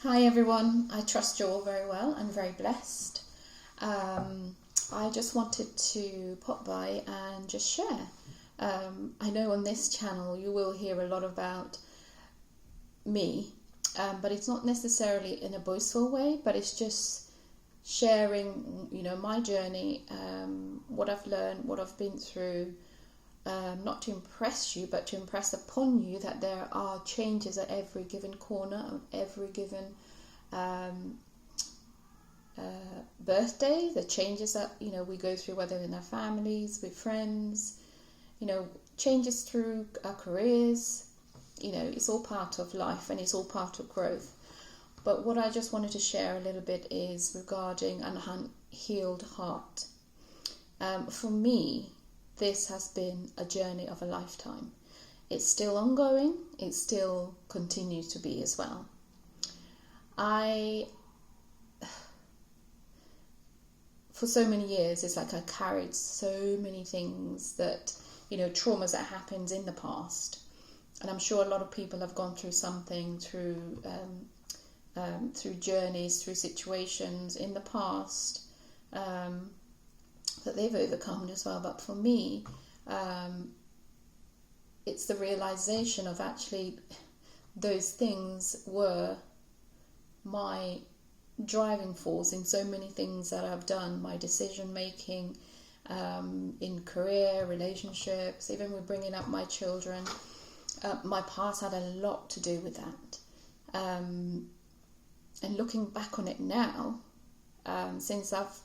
Hi everyone, I trust you're all very well and very blessed. I just wanted to pop by and just share. I know on this channel you will hear a lot about me, but it's not necessarily in a boastful way, but it's just sharing, my journey, what I've learned, what I've been through, not to impress you, but to impress upon you that there are changes at every given corner, of every given birthday, the changes that we go through, whether in our families, with friends, changes through our careers. It's all part of life and it's all part of growth. But what I just wanted to share a little bit is regarding an unhealed heart. For me, this has been a journey of a lifetime. It's still ongoing. It still continues to be as well. For so many years, it's like I carried so many things that, traumas that happened in the past. And I'm sure a lot of people have gone through something through journeys, through situations in the past that they've overcome as well. But for me, it's the realization of actually those things were my driving force in so many things that I've done, my decision making in career, relationships, even with bringing up my children. My past had a lot to do with that. And looking back on it now, since I've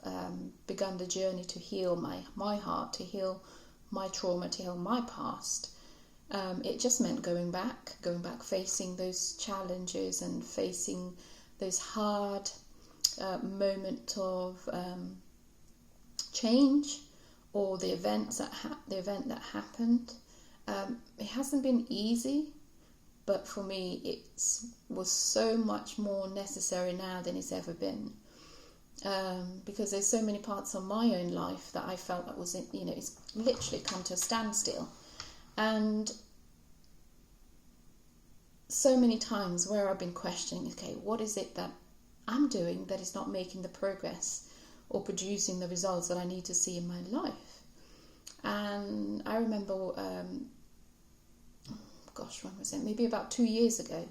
begun the journey to heal my heart, to heal my trauma, to heal my past, it just meant going back, facing those challenges and facing those hard moment of change, or the event that happened. It hasn't been easy, but for me it was so much more necessary now than it's ever been, because there's so many parts of my own life that I felt that was it's literally come to a standstill, and so many times where I've been questioning, okay, what is it that I'm doing that is not making the progress or producing the results that I need to see in my life? And I remember, when was it? Maybe about 2 years ago,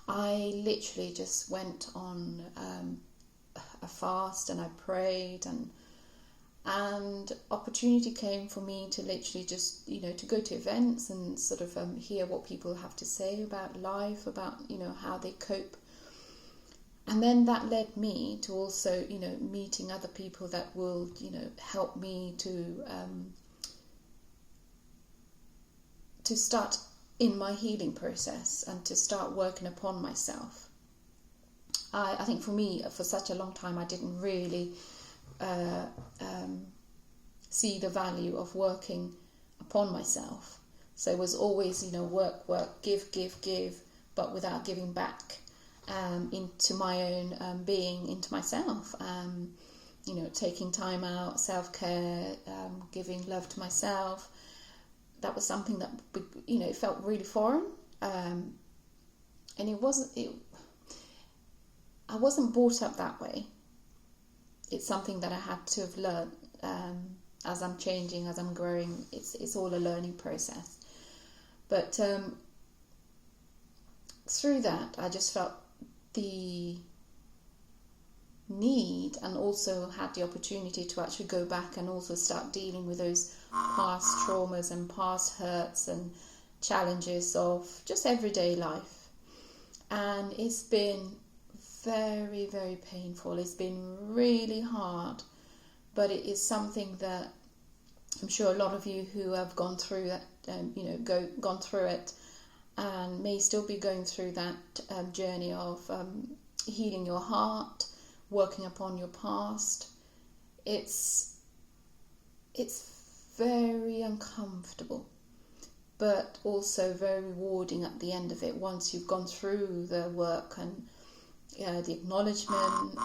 I literally just went on a fast and I prayed, and opportunity came for me to literally just, to go to events and sort of hear what people have to say about life, about, how they cope. And then that led me to also, meeting other people that will, help me to start in my healing process and to start working upon myself. I think for me, for such a long time, I didn't really see the value of working upon myself. So it was always, work, give, but without giving back into my own being, into myself. Taking time out, self-care, giving love to myself. That was something that, it felt really foreign. And I wasn't brought up that way. It's something that I had to have learned as I'm changing, as I'm growing. It's all a learning process. But through that, I just felt the need, and also had the opportunity to actually go back and also start dealing with those past traumas and past hurts and challenges of just everyday life. And it's been very, very painful. It's been really hard, but it is something that I'm sure a lot of you who have gone through that, gone through it, and may still be going through that journey of healing your heart, working upon your past. It's very uncomfortable, but also very rewarding at the end of it, once you've gone through the work and the acknowledgement,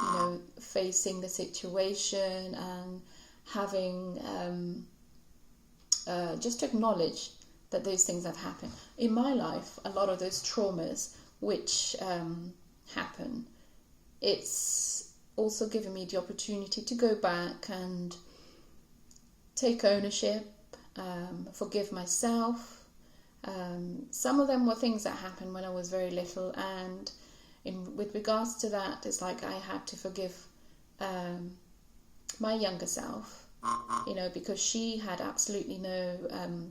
facing the situation and having just to acknowledge that those things have happened. In my life, a lot of those traumas which happen it's also given me the opportunity to go back and take ownership, forgive myself. Some of them were things that happened when I was very little, and with regards to that, it's like I had to forgive my younger self, because she had absolutely no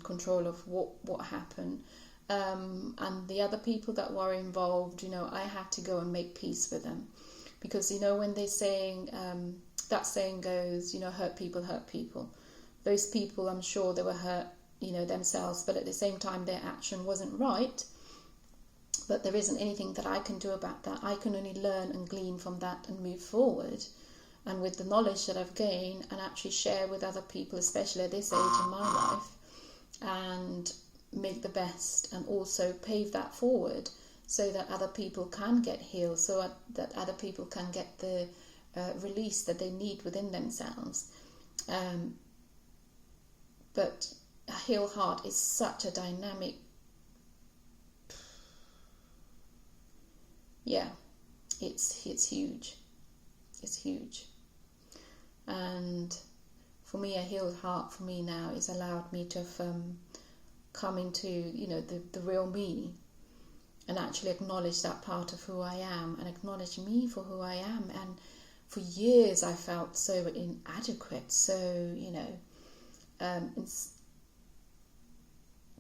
control of what happened. And the other people that were involved, I had to go and make peace with them. Because, when they're saying, that saying goes, hurt people. Those people, I'm sure they were hurt, themselves, but at the same time, their action wasn't right. But there isn't anything that I can do about that. I can only learn and glean from that and move forward. And with the knowledge that I've gained, and actually share with other people, especially at this age in my life, and make the best, and also pave that forward so that other people can get healed, so that other people can get the release that they need within themselves. But a healed heart is such a dynamic, it's huge. It's huge. And for me, a healed heart for me now is allowed me to have come into, the real me, and actually acknowledge that part of who I am, and acknowledge me for who I am. And for years I felt so inadequate, so,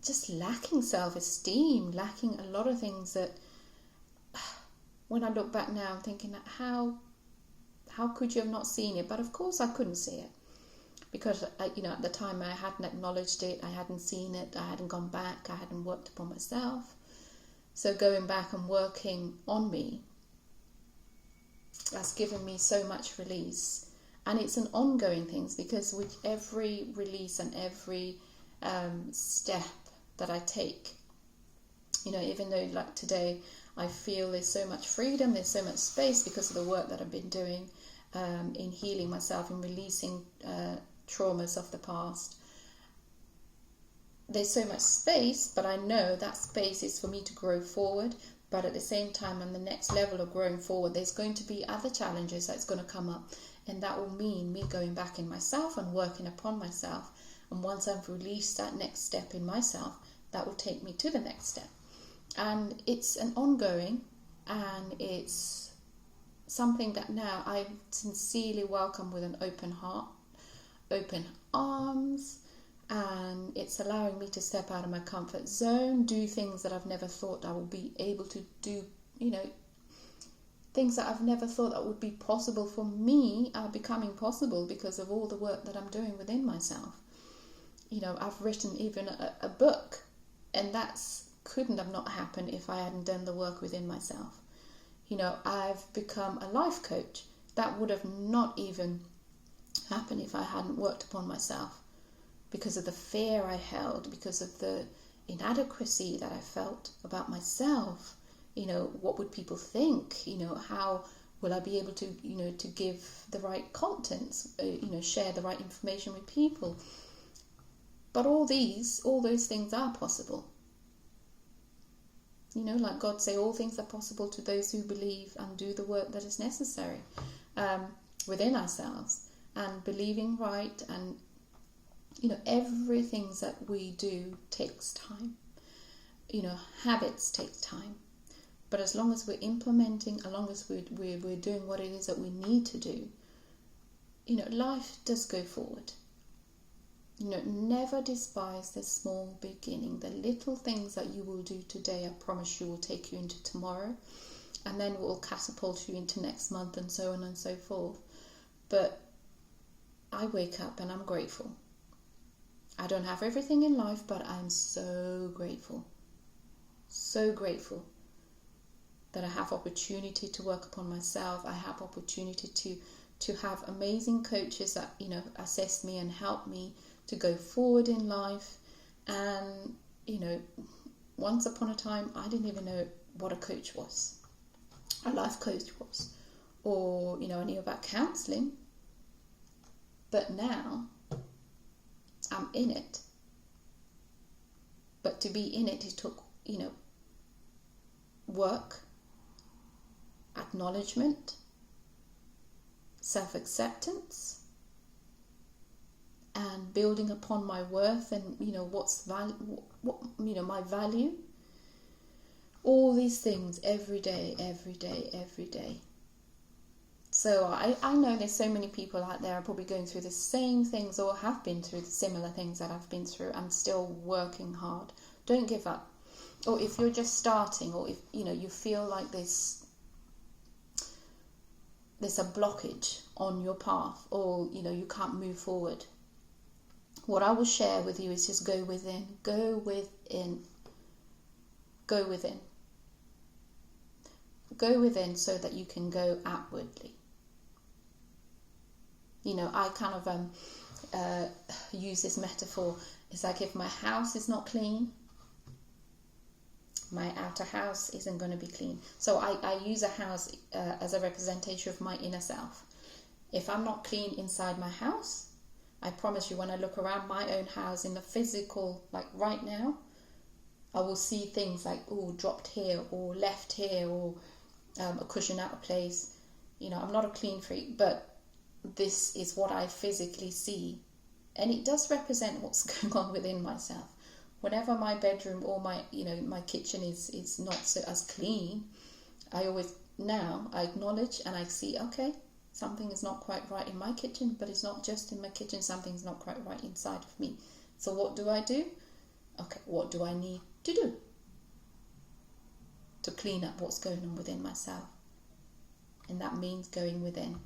just lacking self-esteem, lacking a lot of things that, when I look back now, I'm thinking that how could you have not seen it? But of course I couldn't see it, because at the time I hadn't acknowledged it, I hadn't seen it, I hadn't gone back, I hadn't worked upon myself. So going back and working on me, that's given me so much release. And it's an ongoing thing, because with every release and every step that I take, even though like today I feel there's so much freedom, there's so much space because of the work that I've been doing in healing myself, in releasing traumas of the past. There's so much space, but I know that space is for me to grow forward. But at the same time, on the next level of growing forward, there's going to be other challenges that's going to come up, and that will mean me going back in myself and working upon myself. And once I've released that next step in myself, that will take me to the next step. And it's an ongoing, and it's something that now I sincerely welcome with an open heart, open arms, and it's allowing me to step out of my comfort zone, do things that I've never thought I would be able to do, things that I've never thought that would be possible for me are becoming possible because of all the work that I'm doing within myself. I've written even a book, and that's couldn't have not happened if I hadn't done the work within myself. I've become a life coach. That would have not even happened if I hadn't worked upon myself, because of the fear I held, because of the inadequacy that I felt about myself. What would people think? How will I be able to, to give the right contents, share the right information with people? But all those things are possible. Like God say, all things are possible to those who believe and do the work that is necessary within ourselves. And believing right, and everything that we do takes time. Habits take time. But as long as we're implementing, as long as we're doing what it is that we need to do, life does go forward. Never despise the small beginning. The little things that you will do today, I promise you, will take you into tomorrow, and then will catapult you into next month, and so on and so forth. But I wake up and I'm grateful. I don't have everything in life, but I'm so grateful. So grateful that I have opportunity to work upon myself. I have opportunity to have amazing coaches that, assess me and help me to go forward in life. And, once upon a time, I didn't even know what a coach was, a life coach was, or, I knew about counseling. But now I'm in it. But to be in it took, work, acknowledgement, self-acceptance, and building upon my worth and, you know, what you know, my value. All these things every day, every day, every day. So I know there's so many people out there are probably going through the same things or have been through the similar things that I've been through and still working hard. Don't give up. Or if you're just starting, or if, you know, you feel like there's a blockage on your path, or, you know, you can't move forward, what I will share with you is just go within, go within, go within. Go within so that you can go outwardly. You know, I kind of use this metaphor. It's like if my house is not clean, my outer house isn't going to be clean. So I use a house as a representation of my inner self. If I'm not clean inside my house, I promise you, when I look around my own house in the physical, like right now, I will see things like, oh, dropped here, or left here, or a cushion out of place. You know, I'm not a clean freak, but this is what I physically see. And it does represent what's going on within myself. Whenever my bedroom or my, you know, my kitchen is not so as clean, I acknowledge and I see, okay, something is not quite right in my kitchen, but it's not just in my kitchen, something's not quite right inside of me. So what do? Okay, what do I need to do to clean up what's going on within myself? And that means going within,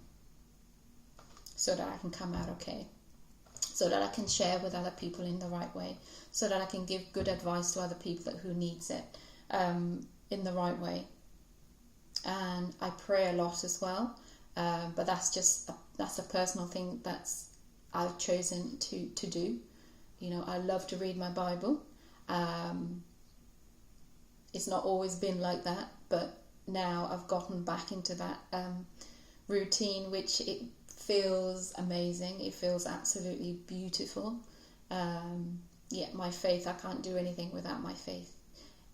so that I can come out okay, so that I can share with other people in the right way, so that I can give good advice to other people who needs it in the right way. And I pray a lot as well, but that's a personal thing I've chosen to do. You know, I love to read my Bible. It's not always been like that, but now I've gotten back into that routine, which it feels amazing. It feels absolutely beautiful. My faith, I can't do anything without my faith.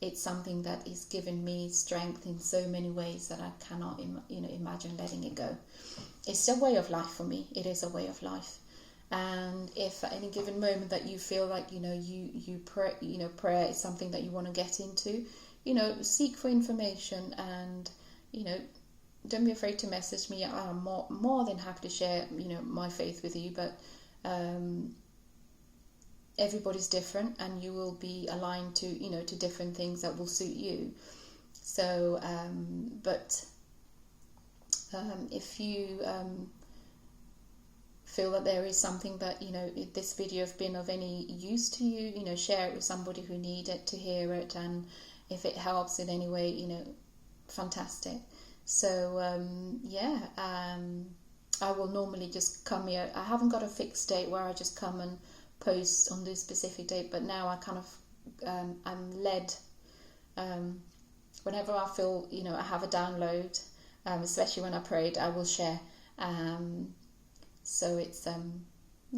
It's something that is given me strength in so many ways that I cannot imagine letting it go. It's a way of life for me. It is a way of life. And if at any given moment that you feel like, you know, you pray, you know, prayer is something that you want to get into, you know, seek for information, and, you know, don't be afraid to message me. I'm more than happy to share, you know, my faith with you. But everybody's different, and you will be aligned to, you know, to different things that will suit you. So, if you feel that there is something that, you know, if this video has been of any use to you, you know, share it with somebody who needed to hear it, and if it helps in any way, you know, fantastic. So I will normally just come here. I haven't got a fixed date where I just come and post on this specific date, but now I kind of I'm led whenever I feel, you know, I have a download, especially when I prayed, I will share. So it's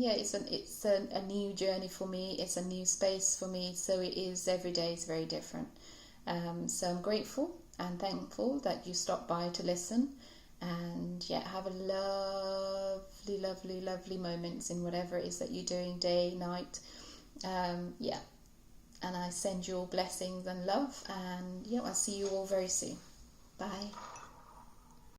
it's a new journey for me. It's a new space for me. So it is, every day is very different. So I'm grateful and thankful that you stopped by to listen, and have a lovely, lovely, lovely moments in whatever it is that you're doing, day, night. And I send you all blessings and love, and I'll see you all very soon. Bye.